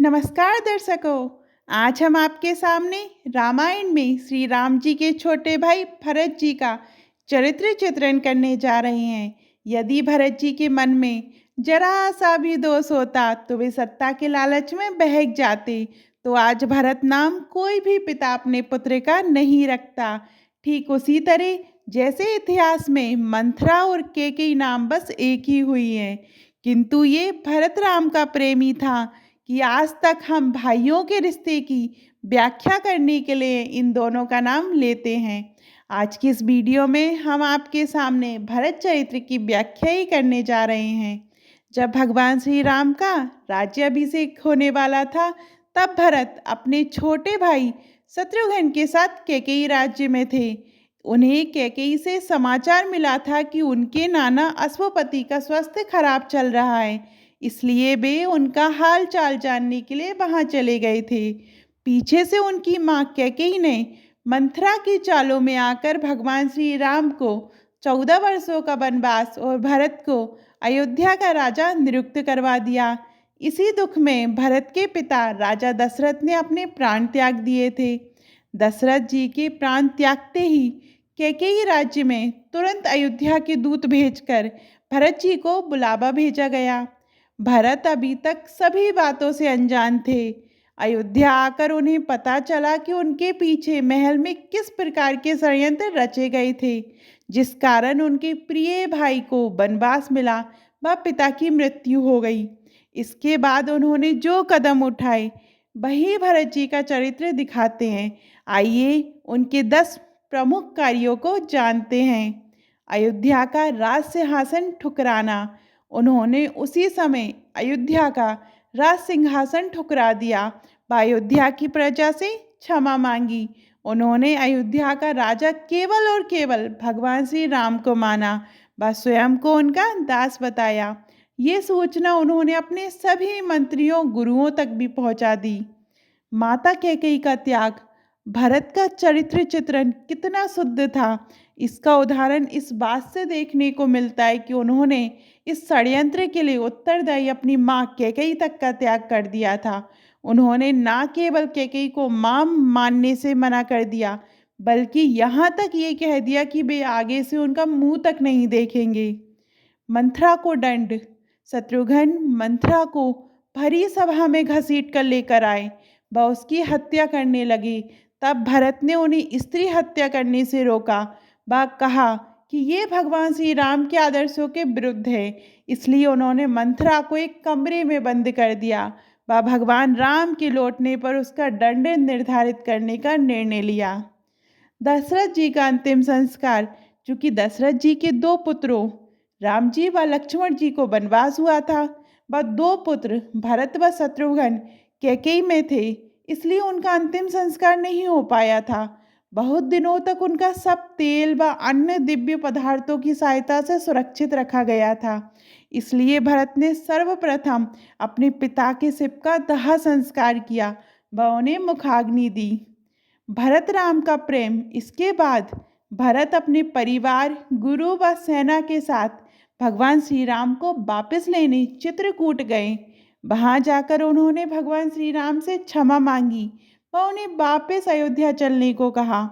नमस्कार दर्शकों। आज हम आपके सामने रामायण में श्री राम जी के छोटे भाई भरत जी का चरित्र चित्रण करने जा रहे हैं। यदि भरत जी के मन में जरा सा भी दोष होता तो वे सत्ता के लालच में बहक जाते। तो आज भरत नाम कोई भी पिता अपने पुत्र का नहीं रखता। ठीक उसी तरह जैसे इतिहास में मंथरा और केकई नाम बस एक ही हुई है, किंतु ये भरत राम का प्रेमी था कि आज तक हम भाइयों के रिश्ते की व्याख्या करने के लिए इन दोनों का नाम लेते हैं। आज की इस वीडियो में हम आपके सामने भरत चरित्र की व्याख्या ही करने जा रहे हैं। जब भगवान श्री राम का राज्याभिषेक होने वाला था, तब भरत अपने छोटे भाई शत्रुघ्न के साथ कैकेयी राज्य में थे। उन्हें कैकेयी से समाचार मिला था कि उनके नाना अश्वपति का स्वास्थ्य खराब चल रहा है, इसलिए वे उनका हाल चाल जानने के लिए वहां चले गए थे। पीछे से उनकी माँ कैकेयी ने मंथरा की चालों में आकर भगवान श्री राम को 14 वर्षों का वनवास और भरत को अयोध्या का राजा नियुक्त करवा दिया। इसी दुख में भरत के पिता राजा दशरथ ने अपने प्राण त्याग दिए थे। दशरथ जी के प्राण त्यागते ही कैकेयी राज्य में तुरंत अयोध्या के दूत भेजकर भरत जी को बुलावा भेजा गया। भरत अभी तक सभी बातों से अनजान थे। अयोध्या आकर उन्हें पता चला कि उनके पीछे महल में किस प्रकार के षड्यंत्र रचे गए थे, जिस कारण उनके प्रिय भाई को वनवास मिला व पिता की मृत्यु हो गई। इसके बाद उन्होंने जो कदम उठाए वही भरत जी का चरित्र दिखाते हैं। आइए उनके 10 प्रमुख कार्यों को जानते हैं। अयोध्या का राज सिंहासन ठुकराना। उन्होंने उसी समय अयोध्या का राज सिंहासन ठुकरा दिया व अयोध्या की प्रजा से क्षमा मांगी। उन्होंने अयोध्या का राजा केवल और केवल भगवान श्री राम को माना व स्वयं को उनका दास बताया। ये सूचना उन्होंने अपने सभी मंत्रियों गुरुओं तक भी पहुंचा दी। माता कैकेयी का त्याग। भरत का चरित्र चित्रण कितना शुद्ध था, इसका उदाहरण इस बात से देखने को मिलता है कि उन्होंने इस षड्यंत्र के लिए उत्तरदायी अपनी माँ कैकेयी तक का त्याग कर दिया था। उन्होंने न केवल कैकेयी को मां मानने से मना कर दिया, बल्कि यहाँ तक ये कह दिया कि वे आगे से उनका मुंह तक नहीं देखेंगे। मंथरा को दंड। शत्रुघ्न मंथरा को भरी सभा में घसीट कर लेकर आए व उसकी हत्या करने लगे। तब भरत ने उन्हें स्त्री हत्या करने से रोका व कहा कि ये भगवान श्री राम के आदर्शों के विरुद्ध है। इसलिए उन्होंने मंथरा को एक कमरे में बंद कर दिया व भगवान राम के लौटने पर उसका दंड निर्धारित करने का निर्णय लिया। दशरथ जी का अंतिम संस्कार। चूँकि दशरथ जी के 2 पुत्रों राम जी व लक्ष्मण जी को वनवास हुआ था व 2 पुत्र भरत व शत्रुघ्न कैकेयी में थे, इसलिए उनका अंतिम संस्कार नहीं हो पाया था। बहुत दिनों तक उनका सब तेल व अन्य दिव्य पदार्थों की सहायता से सुरक्षित रखा गया था। इसलिए भरत ने सर्वप्रथम अपने पिता के शिव का दाह संस्कार किया व उन्हें मुखाग्नि दी। भरत राम का प्रेम। इसके बाद भरत अपने परिवार, गुरु व सेना के साथ भगवान श्री राम को वापस लेने चित्रकूट गए। वहां जाकर उन्होंने भगवान श्री राम से क्षमा मांगी व उन्हें वापस अयोध्या चलने को कहा।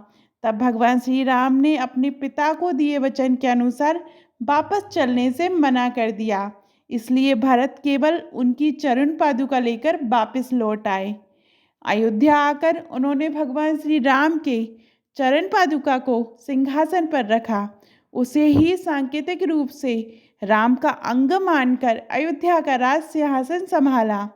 तब भगवान श्री राम ने अपने पिता को दिए वचन के अनुसार वापस चलने से मना कर दिया। इसलिए भरत केवल उनकी चरण पादुका लेकर वापस लौट आए। अयोध्या आकर उन्होंने भगवान श्री राम के चरण पादुका को सिंहासन पर रखा। उसे ही सांकेतिक रूप से राम का अंग मानकर अयोध्या का राज सिंहासन संभाला।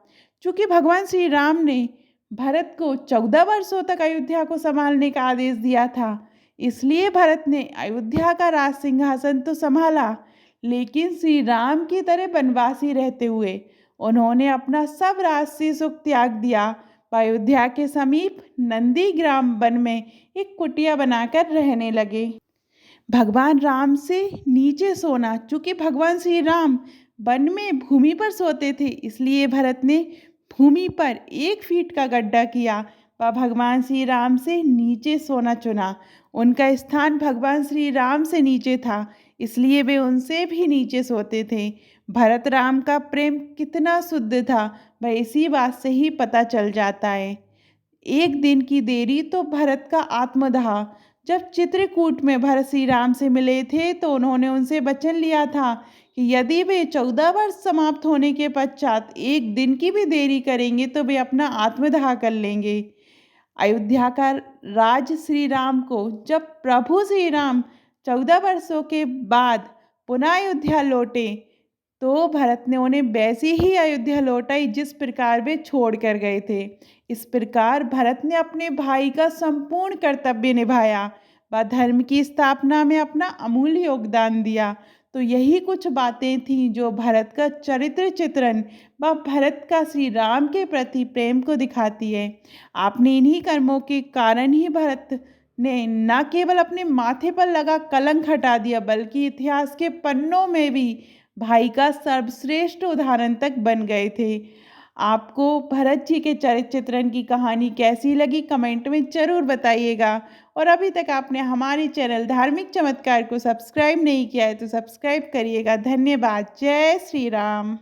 चूँकि भगवान श्री राम ने भरत को 14 वर्षों तक अयोध्या को संभालने का आदेश दिया था, इसलिए भरत ने अयोध्या का राज सिंहासन तो संभाला, लेकिन श्री राम की तरह वनवासी रहते हुए उन्होंने अपना सब राजसी सुख त्याग दिया। अयोध्या के समीप नंदीग्राम वन में एक कुटिया बनाकर रहने लगे। भगवान राम से नीचे सोना। चूँकि भगवान श्री राम वन में भूमि पर सोते थे, इसलिए भरत ने भूमि पर 1 फीट का गड्ढा किया व भगवान श्री राम से नीचे सोना चुना। उनका स्थान भगवान श्री राम से नीचे था, इसलिए वे उनसे भी नीचे सोते थे। भरत राम का प्रेम कितना शुद्ध था, वह इसी बात से ही पता चल जाता है। एक दिन की देरी तो भरत का आत्मदाह। जब चित्रकूट में भरत श्री राम से मिले थे तो उन्होंने उनसे वचन लिया था कि यदि वे 14 वर्ष समाप्त होने के पश्चात एक दिन की भी देरी करेंगे तो वे अपना आत्मदाह कर लेंगे। अयोध्या का राज श्री राम को जब प्रभु श्री राम 14 वर्षों के बाद पुनः अयोध्या लौटे तो भरत ने उन्हें वैसी ही अयोध्या लौटाई जिस प्रकार वे छोड़ कर गए थे। इस प्रकार भरत ने अपने भाई का संपूर्ण कर्तव्य निभाया व धर्म की स्थापना में अपना अमूल्य योगदान दिया। तो यही कुछ बातें थीं जो भरत का चरित्र चित्रण व भरत का श्री राम के प्रति प्रेम को दिखाती है। आपने इन्हीं कर्मों के कारण ही भरत ने न केवल अपने माथे पर लगा कलंक हटा दिया बल्कि इतिहास के पन्नों में भी भाई का सर्वश्रेष्ठ उदाहरण तक बन गए थे। आपको भरत जी के चरित्र चित्रण की कहानी कैसी लगी कमेंट में ज़रूर बताइएगा। और अभी तक आपने हमारे चैनल धार्मिक चमत्कार को सब्सक्राइब नहीं किया है तो सब्सक्राइब करिएगा। धन्यवाद। जय श्री राम।